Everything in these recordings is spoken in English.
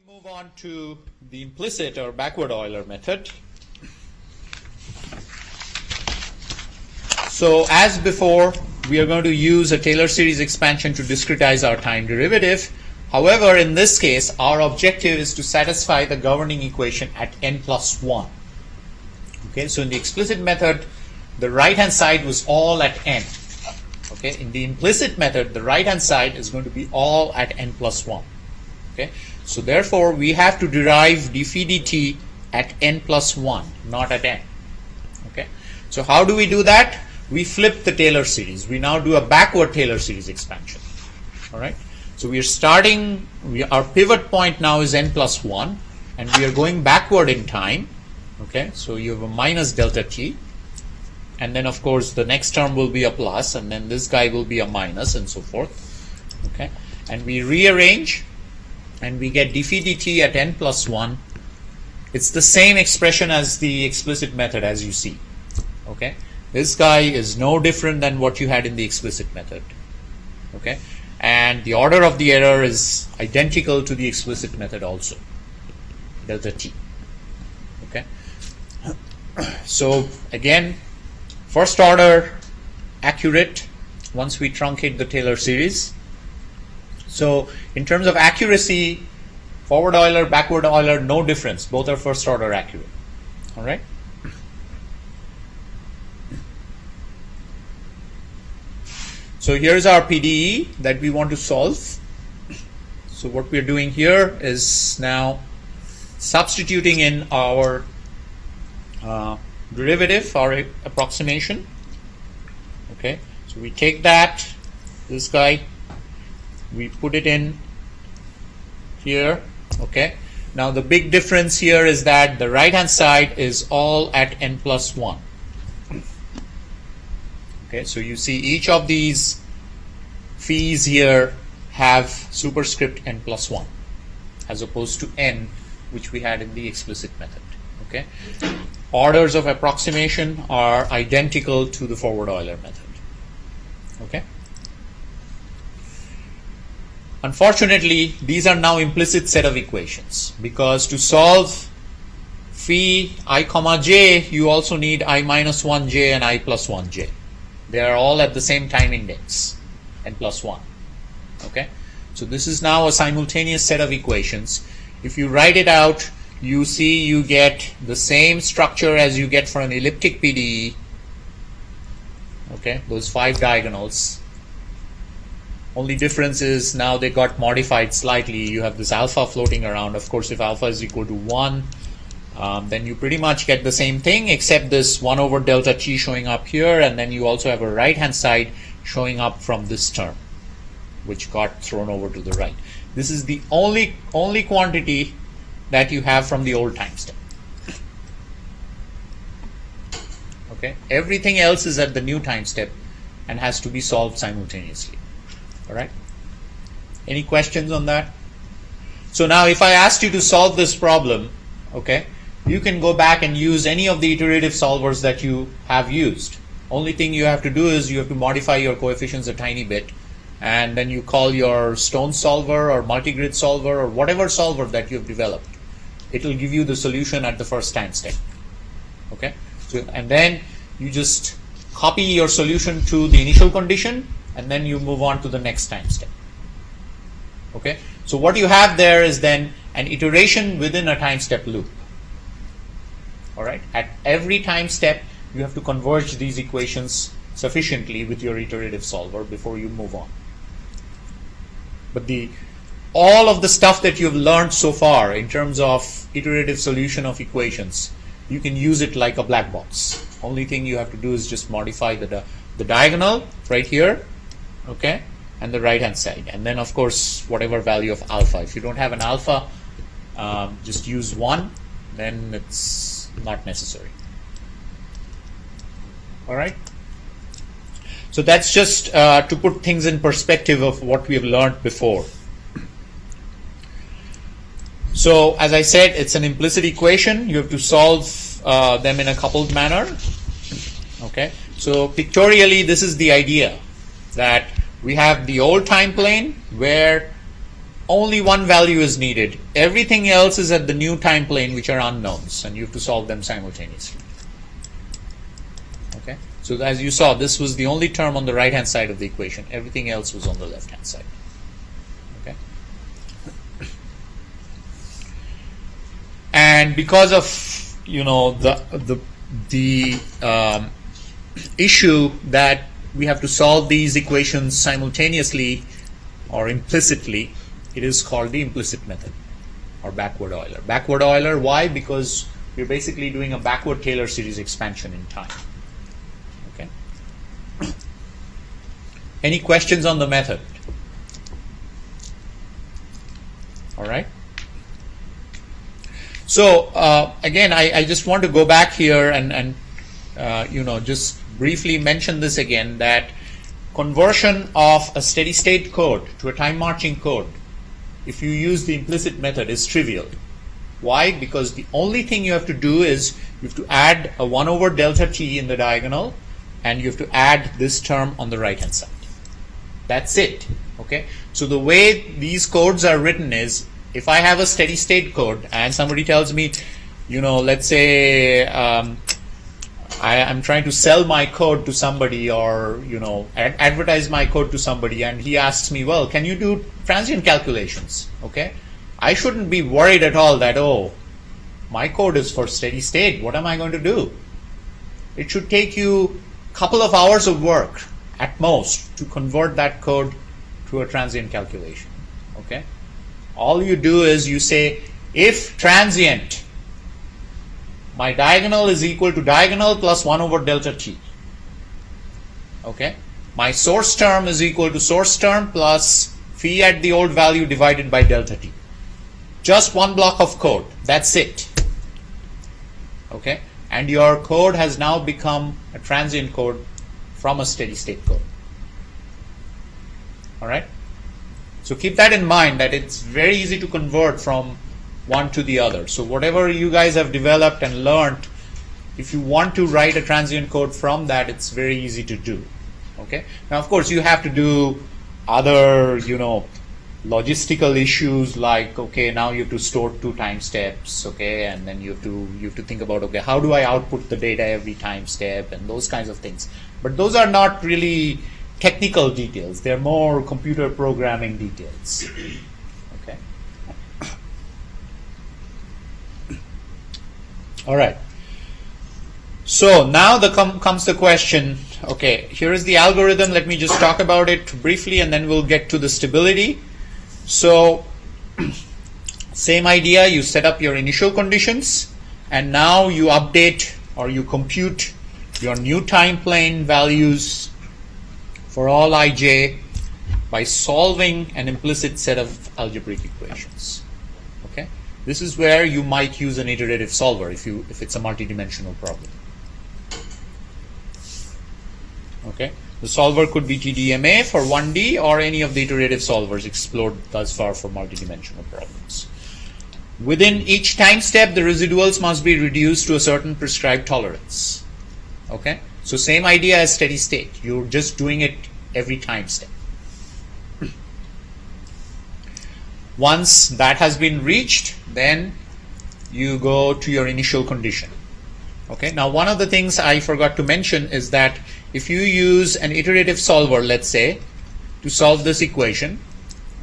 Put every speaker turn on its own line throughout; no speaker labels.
Move on to the implicit or backward Euler method. So as before, we are going to use a Taylor series expansion to discretize our time derivative. However, in this case, our objective is to satisfy the governing equation at n plus 1. Okay, so in the explicit method, the right-hand side was all at n. Okay, in the implicit method, the right-hand side is going to be all at n plus 1. Okay, so therefore, we have to derive dphi dt at n plus 1, not at n. Okay, so how do we do that? We flip the Taylor series. We now do a backward Taylor series expansion. All right. So we are starting. Our pivot point now is n plus 1, and we are going backward in time. Okay. So you have a minus delta t, and then of course the next term will be a plus, and then this guy will be a minus, and so forth. Okay. And we rearrange, and we get dphi dt at n plus 1. It's the same expression as the explicit method, as you see. Okay. This guy is no different than what you had in the explicit method. Okay, and the order of the error is identical to the explicit method also, delta t. Okay, so again, first order accurate once we truncate the Taylor series. So in terms of accuracy, forward Euler, backward Euler, no difference. Both are first order accurate. All right. So here's our PDE that we want to solve. So what we're doing here is now substituting in our derivative, our approximation. Okay, so we take that, this guy, we put it in here. Okay, now the big difference here is that the right hand side is all at n plus 1. Okay, so you see each of these phis here have superscript n plus 1 as opposed to n, which we had in the explicit method. Okay, orders of approximation are identical to the forward Euler method. Okay, unfortunately, these are now implicit set of equations, because to solve phi I comma j, you also need I minus 1j and I plus 1j. They are all at the same time index, n plus 1. Okay, so this is now a simultaneous set of equations. If you write it out, you see you get the same structure as you get for an elliptic PDE. Okay, those 5 diagonals. Only difference is now they got modified slightly. You have this alpha floating around. Of course, if alpha is equal to 1, then you pretty much get the same thing, except this 1 over delta t showing up here, and then you also have a right hand side showing up from this term, which got thrown over to the right. This is the only quantity that you have from the old time step. Okay, everything else is at the new time step and has to be solved simultaneously. All right, any questions on that? So now if I asked you to solve this problem, okay, you can go back and use any of the iterative solvers that you have used. Only thing you have to do is you have to modify your coefficients a tiny bit, and then you call your stone solver or multigrid solver or whatever solver that you've developed. It will give you the solution at the first time step. Okay, so, and then you just copy your solution to the initial condition, and then you move on to the next time step. Okay, so what you have there is then an iteration within a time step loop. All right, at every time step you have to converge these equations sufficiently with your iterative solver before you move on. But all of the stuff that you've learned so far in terms of iterative solution of equations, you can use it like a black box. Only thing you have to do is just modify the diagonal right here, okay, and the right hand side, and then of course whatever value of alpha. If you don't have an alpha, just use 1, then it's not necessary. All right, so that's just to put things in perspective of what we have learned before. So as I said, it's an implicit equation. You have to solve them in a coupled manner. Okay, so pictorially this is the idea, that we have the old time plane where only one value is needed. Everything else is at the new time plane, which are unknowns, and you have to solve them simultaneously. Okay? So as you saw, this was the only term on the right-hand side of the equation. Everything else was on the left-hand side. Okay? And because of, you know, the issue that we have to solve these equations simultaneously or implicitly, it is called the implicit method or backward Euler. Backward Euler, why? Because we're basically doing a backward Taylor series expansion in time. Okay. Any questions on the method? All right. So again, I just want to go back here and you know, just briefly mention this again, that conversion of a steady state code to a time marching code, if you use the implicit method, is trivial. Why? Because the only thing you have to do is you have to add a 1 over delta t in the diagonal, and you have to add this term on the right hand side. That's it. Okay. So the way these codes are written is, if I have a steady state code and somebody tells me, you know, let's say I'm trying to sell my code to somebody, or, you know, advertise my code to somebody, and he asks me, well, can you do transient calculations? Okay, I shouldn't be worried at all that, oh, my code is for steady state, what am I going to do? It should take you a couple of hours of work at most to convert that code to a transient calculation. Okay, all you do is you say, if transient, my diagonal is equal to diagonal plus 1 over delta t. Okay, my source term is equal to source term plus phi at the old value divided by delta t. Just one block of code. That's it. Okay, and your code has now become a transient code from a steady state code. All right. So keep that in mind, that it's very easy to convert from one to the other. So whatever you guys have developed and learned, if you want to write a transient code from that, it's very easy to do. Okay. Now, of course, you have to do other, you know, logistical issues like, okay, now you have to store 2 time steps, okay, and then you have to think about, okay, how do I output the data every time step, and those kinds of things. But those are not really technical details. They're more computer programming details. Okay. All right. So now comes the question, okay, here is the algorithm. Let me just talk about it briefly, and then we'll get to the stability. So same idea, you set up your initial conditions, and now you update or you compute your new time plane values for all ij by solving an implicit set of algebraic equations. Okay, this is where you might use an iterative solver if it's a multidimensional problem. Okay, the solver could be TDMA for 1D or any of the iterative solvers explored thus far for multidimensional problems. Within each time step, the residuals must be reduced to a certain prescribed tolerance. Okay, so same idea as steady state. You're just doing it every time step. Once that has been reached, then you go to your initial condition. Okay, now one of the things I forgot to mention is that if you use an iterative solver, let's say, to solve this equation,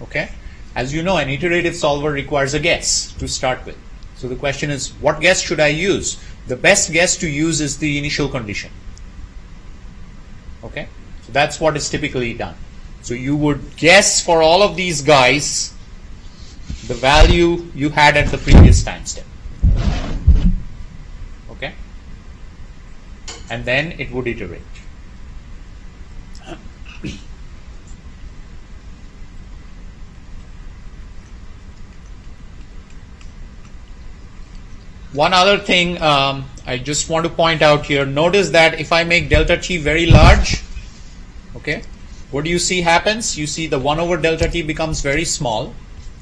okay, as you know, an iterative solver requires a guess to start with. So the question is, what guess should I use? The best guess to use is the initial condition. Okay, so that's what is typically done. So you would guess for all of these guys the value you had at the previous time step. Okay, and then it would iterate. One other thing I just want to point out here, notice that if I make delta t very large, okay, what do you see happens? You see the 1 over delta t becomes very small.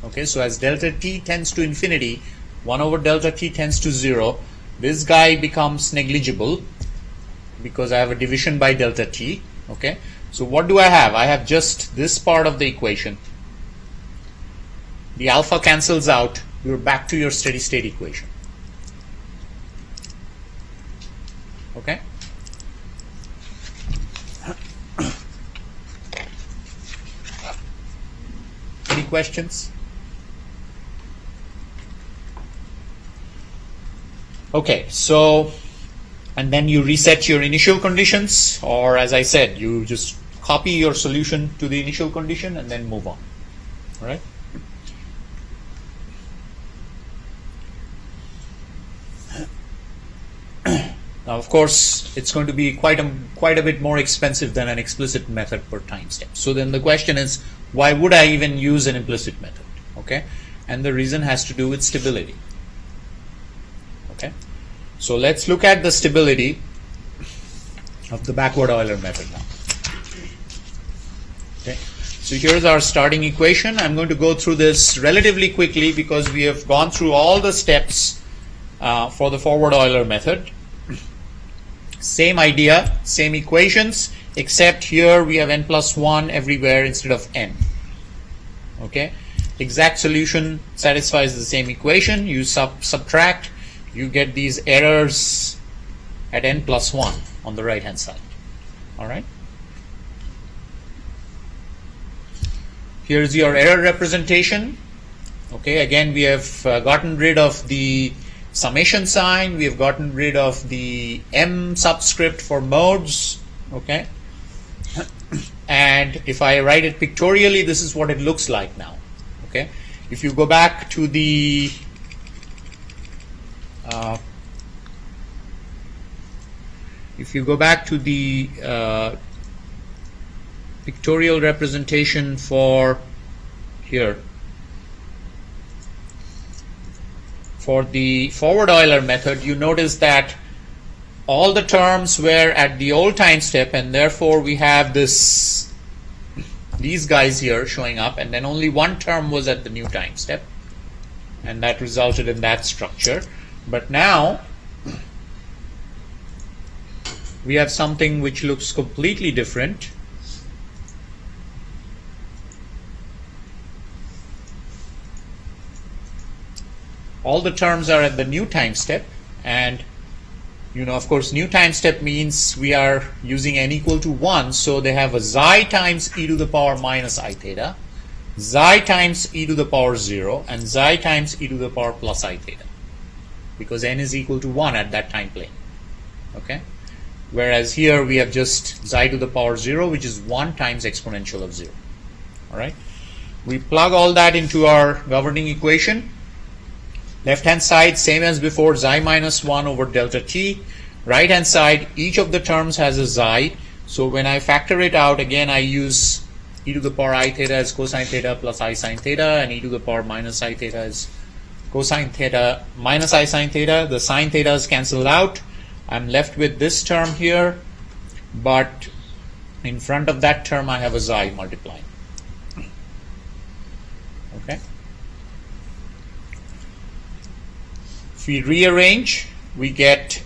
Okay, so as delta t tends to infinity, 1 over delta t tends to 0. This guy becomes negligible because I have a division by delta t. Okay, so what do I have? I have just this part of the equation. the alpha cancels out, you're back to your steady state equation. Okay? Any questions? Okay, so, and then you reset your initial conditions, or as I said, you just copy your solution to the initial condition and then move on. All right? Now, of course, it's going to be quite a bit more expensive than an explicit method per time step. So then the question is, why would I even use an implicit method? Okay, and the reason has to do with stability. Okay, so let's look at the stability of the backward Euler method now. Okay, so here's our starting equation. I'm going to go through this relatively quickly because we have gone through all the steps for the forward Euler method. Same idea, same equations, except here we have n plus 1 everywhere instead of n. Okay, exact solution satisfies the same equation. You subtract, you get these errors at n plus 1 on the right hand side. All right. Here's your error representation. Okay, again we have gotten rid of the summation sign, we have gotten rid of the m subscript for modes. Okay, and if I write it pictorially, this is what it looks like now. Okay, if you go back to the pictorial representation for here, for the forward Euler method, you notice that all the terms were at the old time step, and therefore we have these guys here showing up, and then only one term was at the new time step, and that resulted in that structure. But now we have something which looks completely different. All the terms are at the new time step, and you know, of course, new time step means we are using n equal to 1, so they have a xi times e to the power minus I theta, xi times e to the power 0, and xi times e to the power plus I theta, because n is equal to 1 at that time plane. Okay, whereas here we have just xi to the power 0, which is 1 times exponential of 0. All right, we plug all that into our governing equation. Left hand side, same as before, xi minus 1 over delta t. Right hand side, each of the terms has a xi. So when I factor it out, again I use e to the power I theta as cosine theta plus I sine theta, and e to the power minus I theta as cosine theta minus I sine theta. The sine theta is cancelled out. I'm left with this term here, but in front of that term I have a xi multiplying. Okay. If we rearrange, we get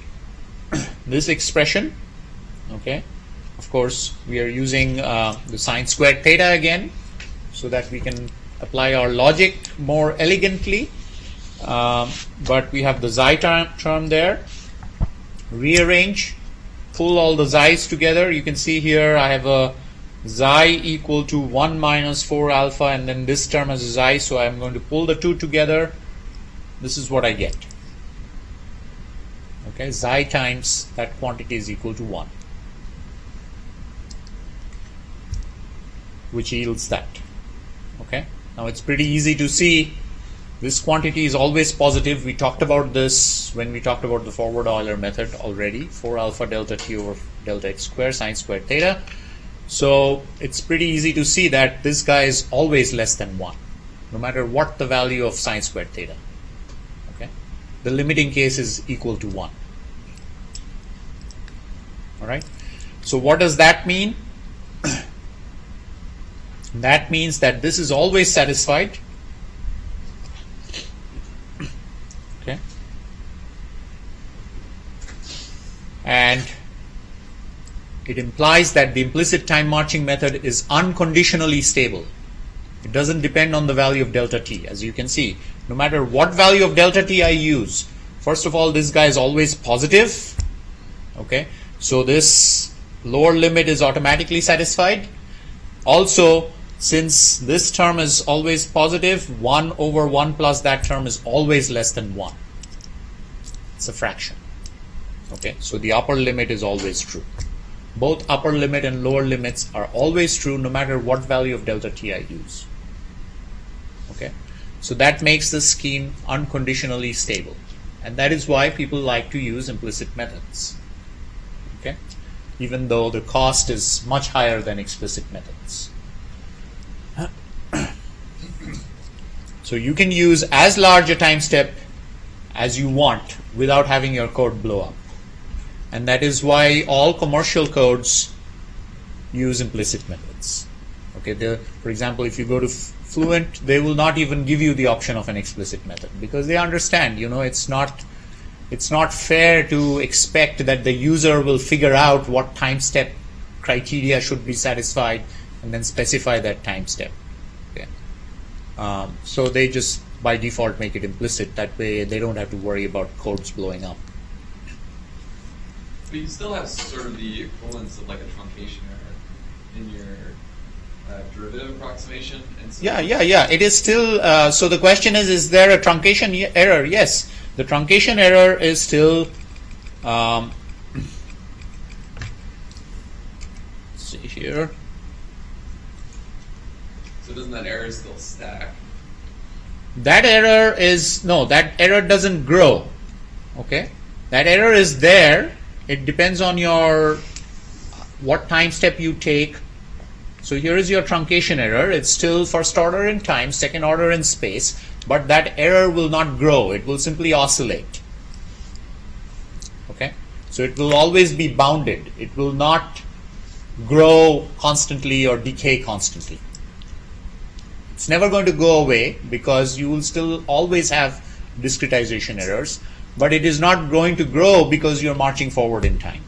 this expression. Okay, of course we are using the sine squared theta again, so that we can apply our logic more elegantly. But we have the xi term there. Rearrange, pull all the xi's together. You can see here I have a xi equal to 1 minus 4 alpha, and then this term has a xi, so I'm going to pull the two together. This is what I get. Okay, xi times that quantity is equal to 1, which yields that. Okay, now it's pretty easy to see this quantity is always positive. We talked about this when we talked about the forward Euler method already, 4 alpha delta t over delta x squared sine squared theta. So it's pretty easy to see that this guy is always less than 1, no matter what the value of sine squared theta. Okay, the limiting case is equal to 1. All right, so what does that mean? That means that this is always satisfied. Okay, and it implies that the implicit time marching method is unconditionally stable. It It doesn't depend on the value of delta t. As you can see, no matter what value of delta t I use, first of all, this guy is always positive. Okay, so this lower limit is automatically satisfied. Also, since this term is always positive, 1 over 1 plus that term is always less than 1. It's a fraction. Okay, so the upper limit is always true. Both upper limit and lower limits are always true no matter what value of delta t I use. Okay, so that makes this scheme unconditionally stable, and that is why people like to use implicit methods. Okay, even though the cost is much higher than explicit methods. So you can use as large a time step as you want without having your code blow up. And that is why all commercial codes use implicit methods. Okay, for example, if you go to Fluent, they will not even give you the option of an explicit method because they understand, it's not fair to expect that the user will figure out what time step criteria should be satisfied and then specify that time step. Okay. So they just by default make it implicit. That way they don't have to worry about codes blowing up.
But you still have sort of the equivalence of like a truncation error in your derivative approximation. And so
Yeah. It is still, so the question is there a truncation error? Yes. The truncation error is still, let's see here.
So doesn't that error still stack?
That error is, no, that error doesn't grow. Okay. That error is there. It depends on what time step you take. So here is your truncation error. It's still first order in time, second order in space, but that error will not grow. It will simply oscillate. Okay? So it will always be bounded. It will not grow constantly or decay constantly. It's never going to go away because you will still always have discretization errors, but it is not going to grow because you're marching forward in time.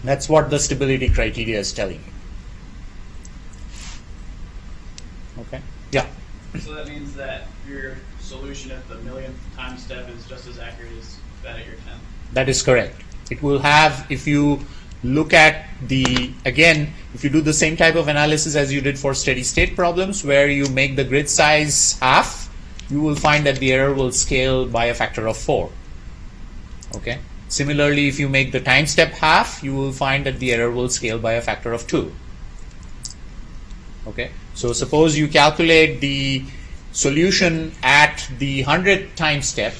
That's what the stability criteria is telling you. Okay? Yeah.
So that means that your solution at the millionth time step is just as accurate as that at your 10th?
That is correct. It will have, if you look at again, if you do the same type of analysis as you did for steady state problems where you make the grid size half, you will find that the error will scale by a factor of 4. Okay. Similarly, if you make the time step half, you will find that the error will scale by a factor of 2. Okay. So suppose you calculate the solution at the 100th time step,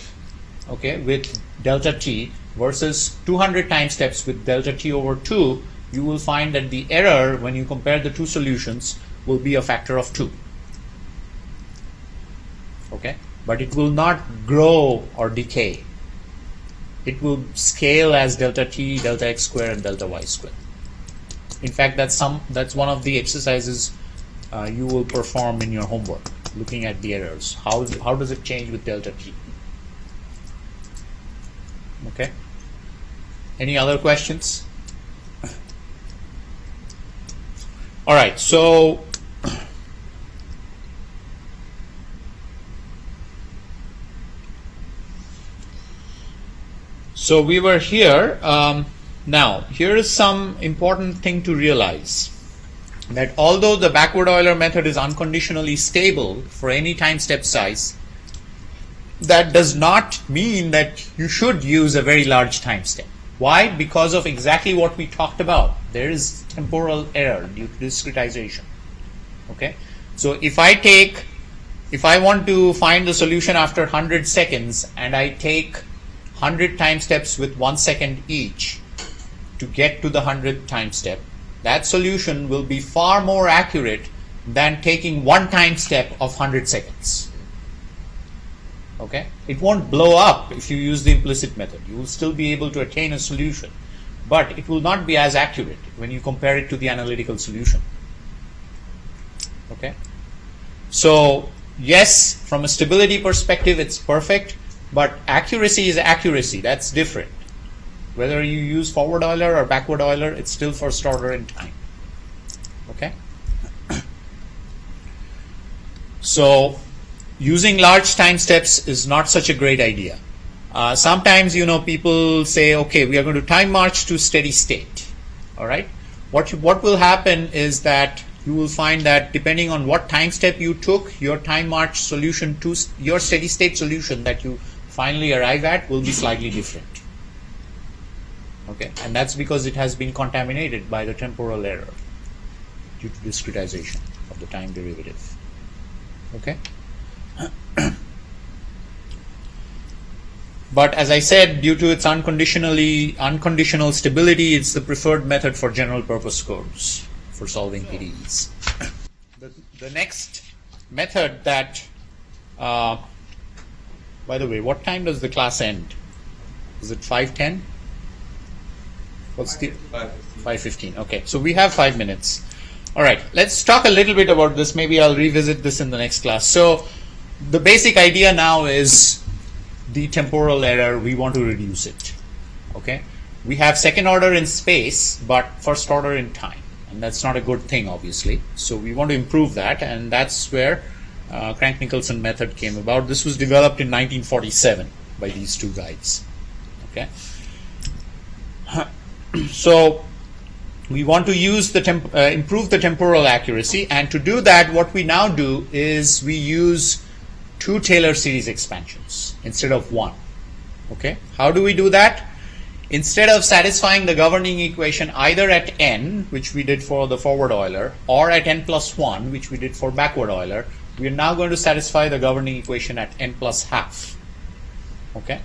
okay, with delta t versus 200 time steps with delta t over 2, you will find that the error when you compare the two solutions will be a factor of 2. Okay, but it will not grow or decay. It will scale as delta t, delta x squared, and delta y squared. In fact, that's one of the exercises you will perform in your homework, looking at the errors. How does it change with delta t? Okay. Any other questions? All right. So we were here. Now, here is some important thing to realize. That although the backward Euler method is unconditionally stable for any time step size, that does not mean that you should use a very large time step. Why? Because of exactly what we talked about. There is temporal error due to discretization. Okay? So if I want to find the solution after 100 seconds and I take 100 time steps with 1 second each to get to the 100th time step, that solution will be far more accurate than taking one time step of 100 seconds. Okay? It won't blow up if you use the implicit method. You will still be able to attain a solution, but it will not be as accurate when you compare it to the analytical solution. Okay? So, yes, from a stability perspective, it's perfect, but accuracy is accuracy. That's different. Whether you use forward Euler or backward Euler, it's still first order in time. Okay? So using large time steps is not such a great idea. Sometimes, people say, okay, we are going to time march to steady state. All right. What will happen is that you will find that depending on what time step you took, your time march solution to your steady state solution that you finally arrive at will be slightly different. Okay, and that's because it has been contaminated by the temporal error due to discretization of the time derivative. Okay. But as I said, due to its unconditional stability, it's the preferred method for general purpose codes for solving PDEs. The next method that, by the way, what time does the class end? Is it 5:10? What's the 5:15? Okay, so we have 5 minutes. All right, let's talk a little bit about this. Maybe I'll revisit this in the next class. So the basic idea now is the temporal error, we want to reduce it. Okay, we have second order in space but first order in time, and that's not a good thing, obviously. So we want to improve that, and that's where Crank-Nicolson method came about. This was developed in 1947 by these two guys. Okay, so we want to use the improve the temporal accuracy, and to do that, what we now do is we use 2 Taylor series expansions instead of 1. Okay, how do we do that? Instead of satisfying the governing equation either at n, which we did for the forward Euler, or at n plus 1, which we did for backward Euler, we are now going to satisfy the governing equation at n plus half. Okay,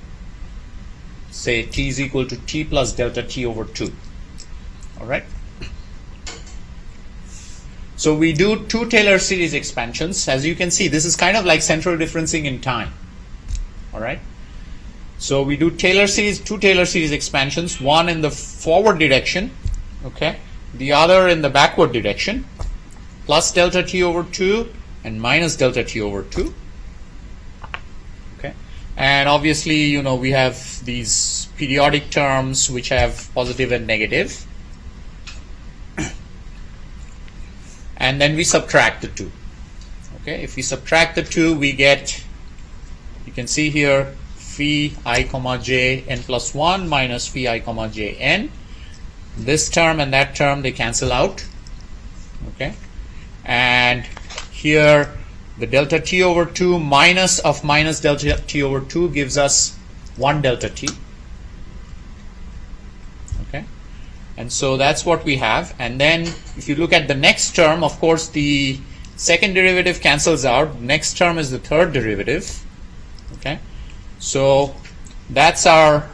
say t is equal to t plus delta t over 2. All right. So we do 2 Taylor series expansions. As you can see, this is kind of like central differencing in time. All right. So we do 2 Taylor series expansions, one in the forward direction, okay, the other in the backward direction, plus delta t over 2 and minus delta t over 2. Okay. And obviously, we have these periodic terms which have positive and negative. And then we subtract the 2. Okay, if we subtract the 2, we get, you can see here, phi I comma j n plus 1 minus phi I comma j n. This term and that term, they cancel out. Okay, and here the delta t over 2 minus delta t over 2 gives us 1 delta t. And so that's what we have. And then if you look at the next term, of course, the second derivative cancels out. Next term is the third derivative. Okay, so that's our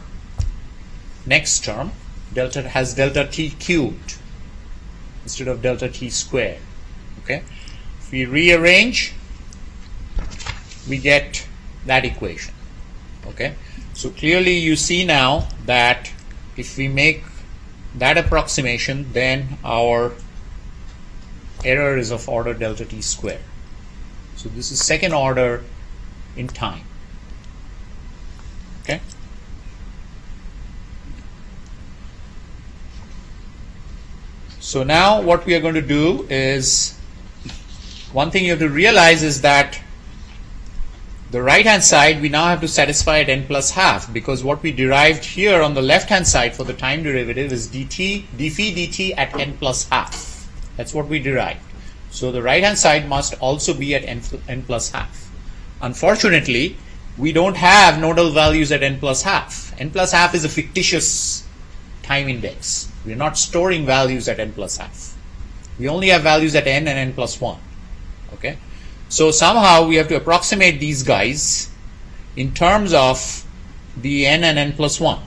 next term. Delta has delta t cubed instead of delta t squared. Okay, if we rearrange, we get that equation. Okay, so clearly you see now that if we make that approximation, then our error is of order delta t squared. So this is second order in time. Okay. So now what we are going to do is, one thing you have to realize is that the right hand side we now have to satisfy at n plus half, because what we derived here on the left hand side for the time derivative is dphi dt at n plus half. That's what we derived. So the right hand side must also be at n plus half. Unfortunately, we don't have nodal values at n plus half. N plus half is a fictitious time index. We're not storing values at n plus half. We only have values at n and n plus 1. Okay. So somehow we have to approximate these guys in terms of the n and n plus 1.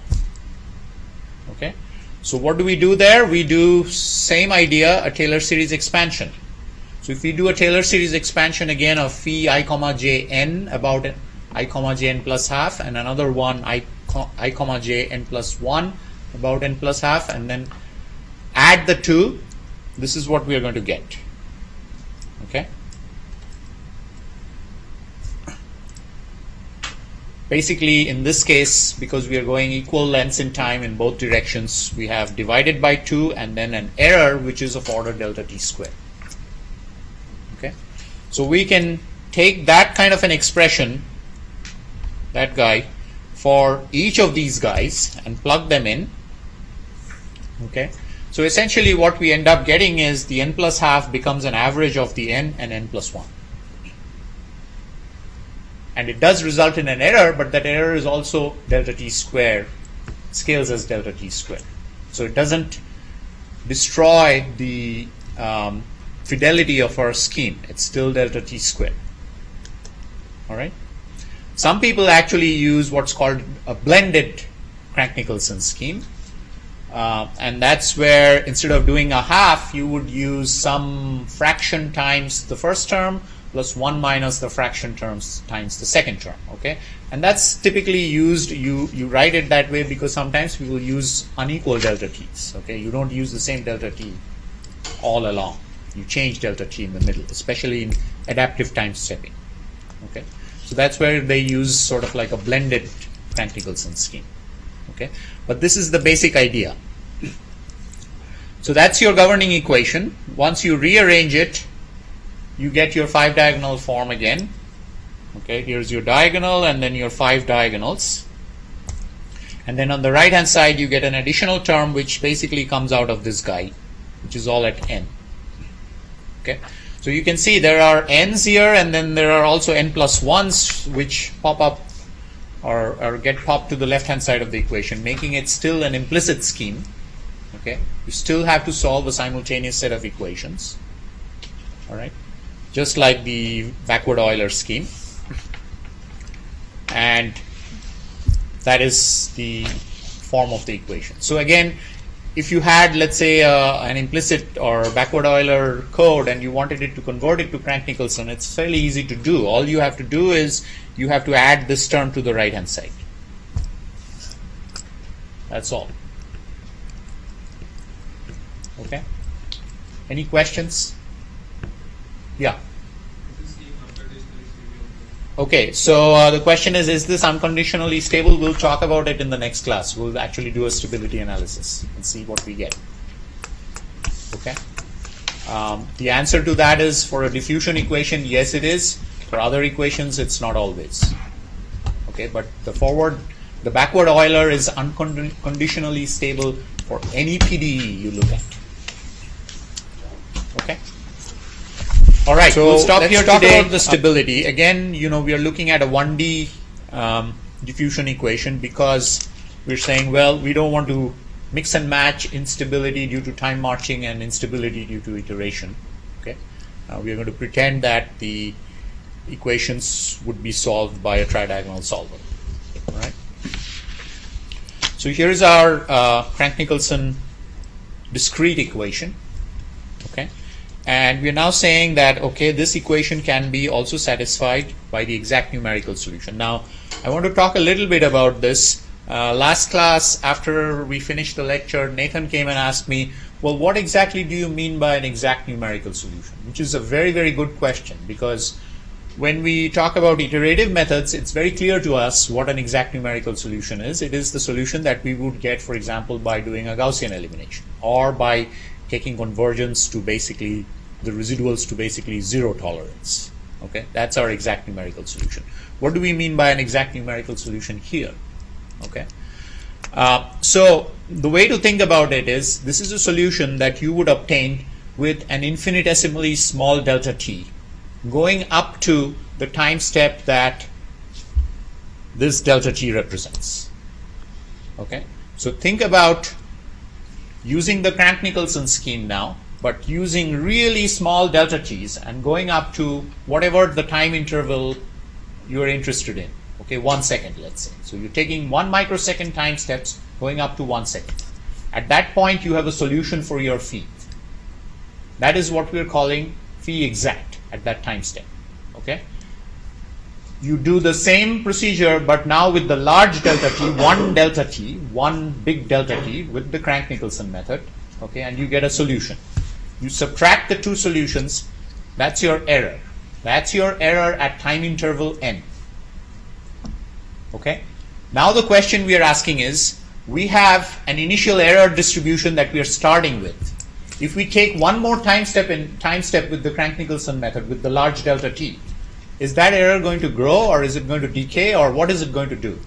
Okay. So what do we do there? We do same idea, a Taylor series expansion. So if we do a Taylor series expansion again of phi I comma j n about I comma j n plus half, and another one I comma j n plus 1 about n plus half, and then add the 2, this is what we are going to get. Okay. Basically, in this case, because we are going equal lengths in time in both directions, we have divided by 2 and then an error which is of order delta t squared. Okay, so we can take that kind of an expression, that guy, for each of these guys and plug them in. Okay, so essentially what we end up getting is the n plus half becomes an average of the n and n plus 1. And it does result in an error, but that error is also delta t square, scales as delta t square. So it doesn't destroy the fidelity of our scheme. It's still delta t square. All right. Some people actually use what's called a blended Crank-Nicolson scheme. And that's where instead of doing a half, you would use some fraction times the first term plus 1 minus the fraction terms times the second term. Okay, and that's typically used. You write it that way because sometimes we will use unequal delta t's. Okay, you don't use the same delta t all along. You change delta t in the middle, especially in adaptive time stepping. Okay, so that's where they use sort of like a blended Crank-Nicolson scheme. Okay, but this is the basic idea. So that's your governing equation. Once you rearrange it, you get your 5 diagonal form again. Okay, here's your diagonal and then your 5 diagonals. And then on the right hand side you get an additional term which basically comes out of this guy, which is all at n. Okay, so you can see there are n's here, and then there are also n plus 1s which pop up or get popped to the left hand side of the equation, making it still an implicit scheme. Okay, you still have to solve a simultaneous set of equations. All right, just like the backward Euler scheme. And that is the form of the equation. So again, if you had, let's say, an implicit or backward Euler code and you wanted it to convert it to Crank-Nicolson, it's fairly easy to do. All you have to do is you have to add this term to the right hand side. That's all. Okay. Any questions? Yeah. Okay, so the question is this unconditionally stable? We'll talk about it in the next class. We'll actually do a stability analysis and see what we get. Okay. The answer to that is, for a diffusion equation, yes it is. For other equations, it's not always. Okay, but the backward Euler is unconditionally stable for any PDE you look at. Okay. All right, so we'll stop here today. Let's talk about the stability. Again, we are looking at a 1D diffusion equation because we're saying, well, we don't want to mix and match instability due to time marching and instability due to iteration. Okay, we are going to pretend that the equations would be solved by a tridiagonal solver. All right. So here's our Crank-Nicolson discrete equation. Okay. And we are now saying that, okay, this equation can be also satisfied by the exact numerical solution. Now, I want to talk a little bit about this. Last class, after we finished the lecture, Nathan came and asked me, well, what exactly do you mean by an exact numerical solution? Which is a very, very good question, because when we talk about iterative methods, it's very clear to us what an exact numerical solution is. It is the solution that we would get, for example, by doing a Gaussian elimination, or by taking convergence to basically the residuals to basically zero tolerance. Okay, that's our exact numerical solution. What do we mean by an exact numerical solution here? Okay, so the way to think about it is, this is a solution that you would obtain with an infinitesimally small delta t going up to the time step that this delta t represents. Okay, so think about using the Crank-Nicolson scheme now, but using really small delta t's and going up to whatever the time interval you're interested in. Okay, 1 second, let's say. So you're taking 1 microsecond time steps going up to 1 second. At that point, you have a solution for your phi. That is what we're calling phi exact at that time step. Okay. You do the same procedure, but now with the large delta t, one big delta t with the Crank-Nicolson method. Okay, and you get a solution. You subtract the two solutions. That's your error. That's your error at time interval n. Okay. Now the question we are asking is, we have an initial error distribution that we are starting with. If we take one more time step with the Crank-Nicolson method with the large delta t, is that error going to grow, or is it going to decay, or what is it going to do?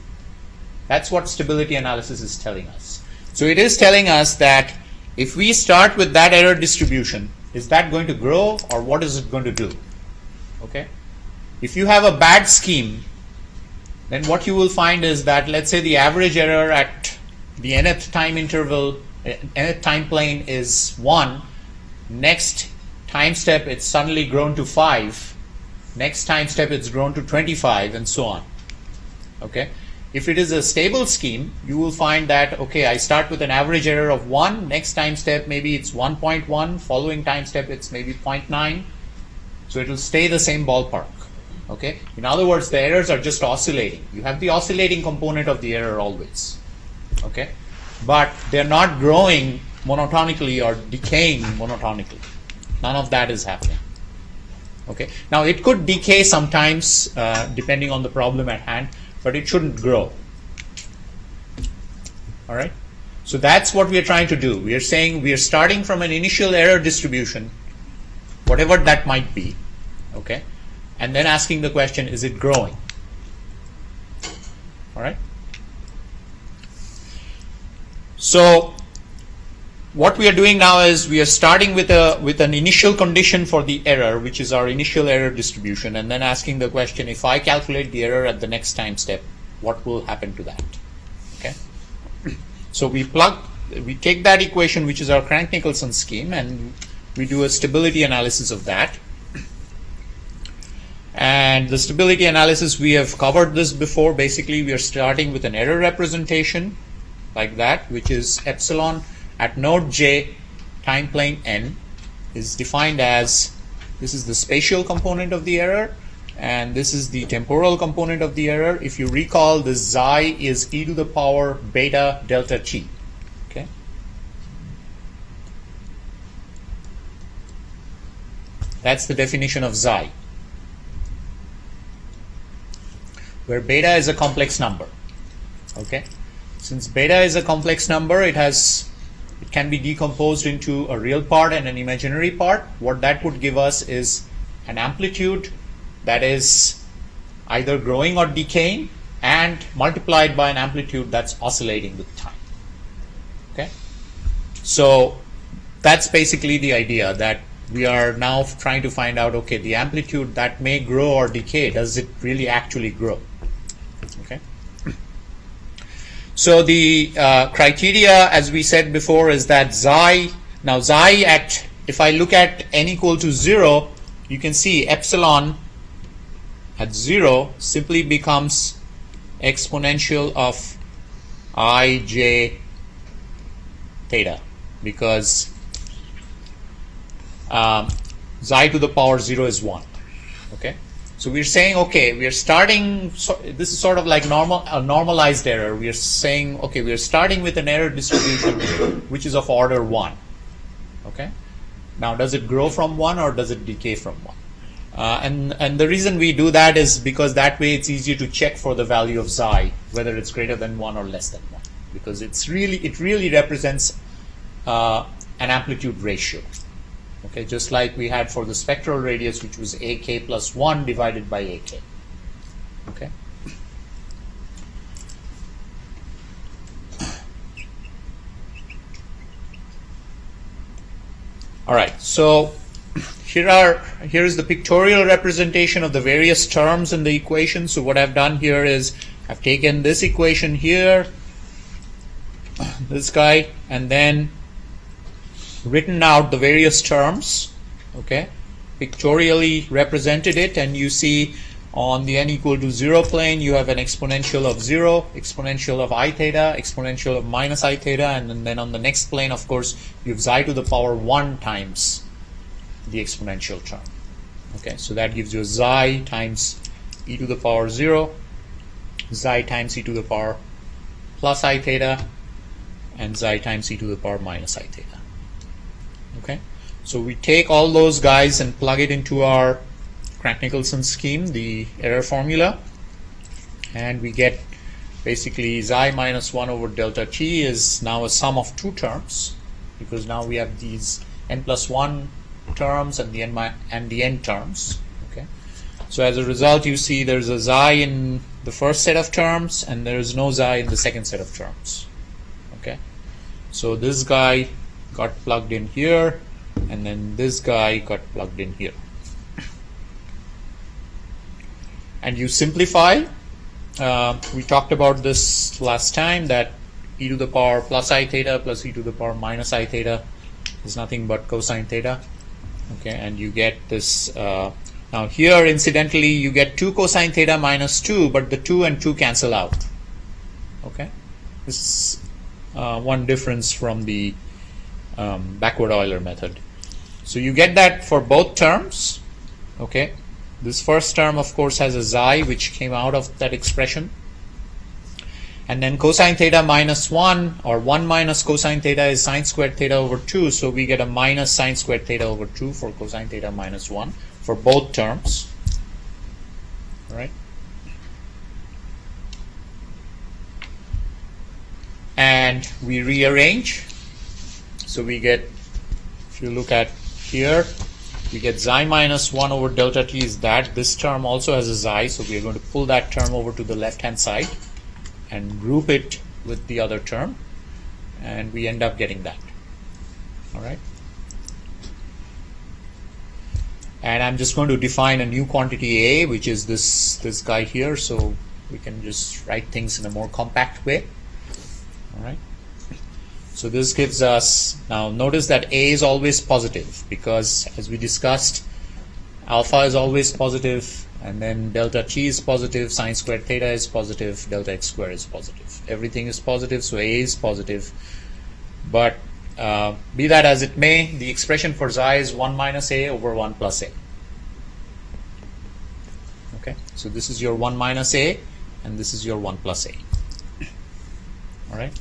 That's what stability analysis is telling us. So it is telling us that if we start with that error distribution, is that going to grow, or what is it going to do? Okay? If you have a bad scheme, then what you will find is that, let's say the average error at the nth time interval, nth time plane is 1. Next time step it's suddenly grown to 5. Next time step it's grown to 25, and so on. Okay? If it is a stable scheme, you will find that, okay, I start with an average error of 1. Next time step maybe it's 1.1. Following time step it's maybe 0.9. So it will stay the same ballpark. Okay? In other words, the errors are just oscillating. You have the oscillating component of the error always. Okay? But they're not growing monotonically or decaying monotonically. None of that is happening. Okay? Now it could decay sometimes depending on the problem at hand, but it shouldn't grow. All right? So that's what we are trying to do. We are saying we are starting from an initial error distribution, whatever that might be. Okay? And then asking the question, is it growing? All right? So what we are doing now is we are starting with an initial condition for the error, which is our initial error distribution, and then asking the question, if I calculate the error at the next time step, what will happen to that? Okay? So we take that equation, which is our Crank-Nicolson scheme, and we do a stability analysis of that. And the stability analysis, we have covered this before. Basically, we are starting with an error representation like that, which is epsilon at node j, time plane n, is defined as, this is the spatial component of the error, and this is the temporal component of the error. If you recall, the xi is e to the power beta delta t. Okay? That's the definition of xi, where beta is a complex number. Okay? Since beta is a complex number, it can be decomposed into a real part and an imaginary part. What that would give us is an amplitude that is either growing or decaying, and multiplied by an amplitude that's oscillating with time. Okay? So that's basically the idea, that we are now trying to find out, okay, the amplitude that may grow or decay, does it really actually grow? Okay? So the criteria, as we said before, is that xi, now xi at, if I look at n equal to 0, you can see epsilon at 0 simply becomes exponential of ij theta, because xi to the power 0 is 1. Okay? So we're saying, okay, we are starting, so this is sort of like a normalized error. We are saying, okay, we are starting with an error distribution which is of order 1. Okay? Now, does it grow from 1 or does it decay from 1? And the reason we do that is because that way it's easier to check for the value of xi, whether it's greater than 1 or less than 1. Because it really represents an amplitude ratio. Okay, just like we had for the spectral radius, which was ak plus 1 divided by ak. Okay. All right. So here is the pictorial representation of the various terms in the equation. So what I've done here is I've taken this equation here, this guy, and then written out the various terms, okay, pictorially represented it, and you see on the n equal to 0 plane you have an exponential of 0, exponential of I theta, exponential of minus I theta, and then on the next plane, of course, you have xi to the power 1 times the exponential term. Okay, so that gives you xi times e to the power 0, xi times e to the power plus I theta, and xi times e to the power minus I theta. Okay, so we take all those guys and plug it into our Crank-Nicolson scheme, the error formula, and we get basically xi minus 1 over delta t is now a sum of 2 terms, because now we have these n plus 1 terms and the n terms. Okay, So as a result, you see there's a xi in the first set of terms and there is no xi in the second set of terms. Okay, so this guy got plugged in here and then this guy got plugged in here. And you simplify. We talked about this last time, that e to the power plus I theta plus e to the power minus I theta is nothing but cosine theta. Okay, and you get this. Now here, incidentally, you get 2 cosine theta minus 2, but the 2 and 2 cancel out. Okay, this is one difference from the backward Euler method. So you get that for both terms. Okay, this first term, of course, has a xi which came out of that expression. And then cosine theta minus 1, or 1 minus cosine theta, is sine squared theta over 2. So we get a minus sine squared theta over 2 for cosine theta minus 1 for both terms. All right. And we rearrange. So we get, if you look at here, we get xi minus 1 over delta t is that. This term also has a xi, so we are going to pull that term over to the left-hand side and group it with the other term, and we end up getting that. All right. And I'm just going to define a new quantity A, which is this guy here, so we can just write things in a more compact way. All right. So this gives us, now notice that A is always positive, because as we discussed, alpha is always positive, and then delta t is positive, sine squared theta is positive, delta x squared is positive. Everything is positive, so A is positive. But be that as it may, the expression for xi is 1 minus A over 1 plus A. Okay, so this is your 1 minus A, and this is your 1 plus A. All right.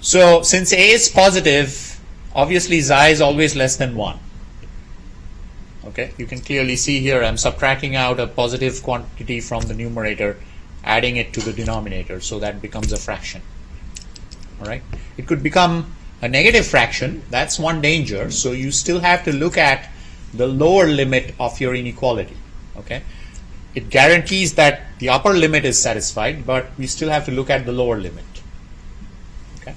So since A is positive, obviously xi is always less than 1. Okay, you can clearly see here I'm subtracting out a positive quantity from the numerator, adding it to the denominator, so that becomes a fraction. All right, it could become a negative fraction. That's one danger. So you still have to look at the lower limit of your inequality. Okay, it guarantees that the upper limit is satisfied, but we still have to look at the lower limit. Okay,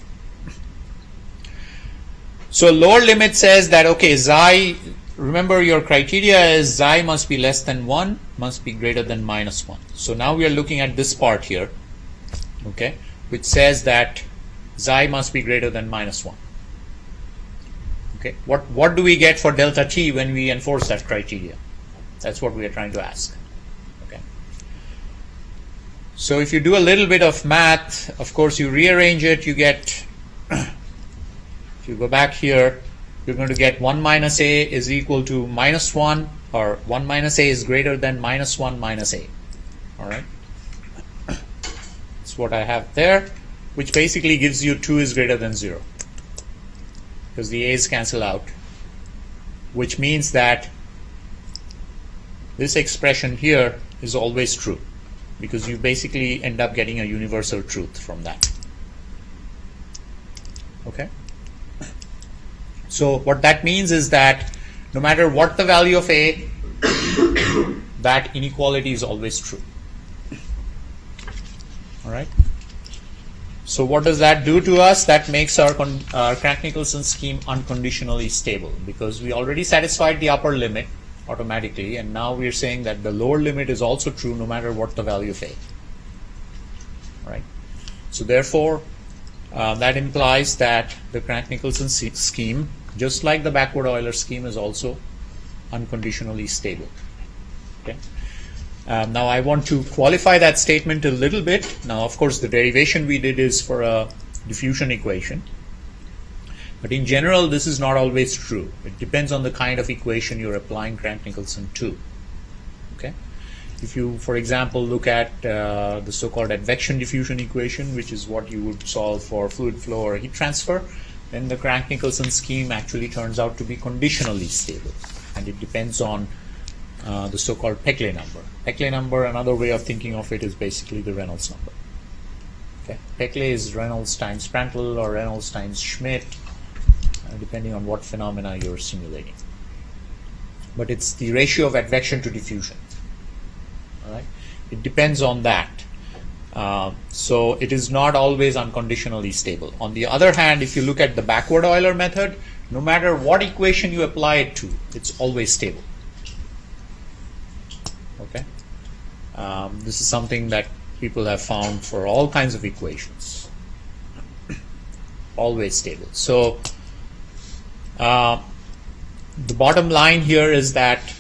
so lower limit says that, okay, xi, remember your criteria is xi must be less than 1, must be greater than minus 1. So now we are looking at this part here, okay, which says that xi must be greater than minus 1. Okay, what do we get for delta t when we enforce that criteria? That's what we are trying to ask. Okay, so if you do a little bit of math, of course you rearrange it, you get, if you go back here, you're going to get 1 minus A is equal to minus 1, or 1 minus A is greater than minus 1 minus A. All right, that's what I have there, which basically gives you 2 is greater than 0, because the A's cancel out, which means that this expression here is always true, because you basically end up getting a universal truth from that. Okay. So what that means is that no matter what the value of A, that inequality is always true. All right. So what does that do to us? That makes our Crank-Nicolson scheme unconditionally stable, because we already satisfied the upper limit automatically, and now we are saying that the lower limit is also true no matter what the value of A. All right. So therefore, that implies that the Crank-Nicolson scheme, just like the backward Euler scheme, is also unconditionally stable. Okay. Now I want to qualify that statement a little bit. Now, of course, the derivation we did is for a diffusion equation, but in general this is not always true. It depends on the kind of equation you're applying Crank-Nicolson to. Okay. If you, for example, look at the so-called advection diffusion equation, which is what you would solve for fluid flow or heat transfer, then the Crank-Nicolson scheme actually turns out to be conditionally stable, and it depends on the so-called Peclet number. Peclet number, another way of thinking of it, is basically the Reynolds number. Okay, Peclet is Reynolds times Prandtl or Reynolds times Schmidt, depending on what phenomena you're simulating. But it's the ratio of advection to diffusion. It depends on that. So it is not always unconditionally stable. On the other hand, if you look at the backward Euler method, no matter what equation you apply it to, it's always stable. Okay? This is something that people have found for all kinds of equations. Always stable. So the bottom line here is that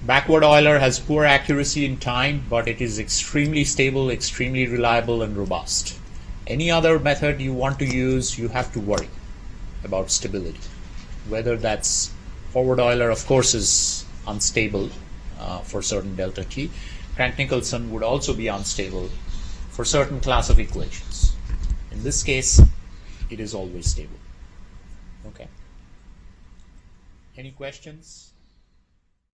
backward Euler has poor accuracy in time, but it is extremely stable, extremely reliable, and robust. Any other method you want to use, you have to worry about stability. Whether that's forward Euler, of course, is unstable for certain delta t. Crank-Nicolson would also be unstable for certain class of equations. In this case, it is always stable. Okay. Any questions?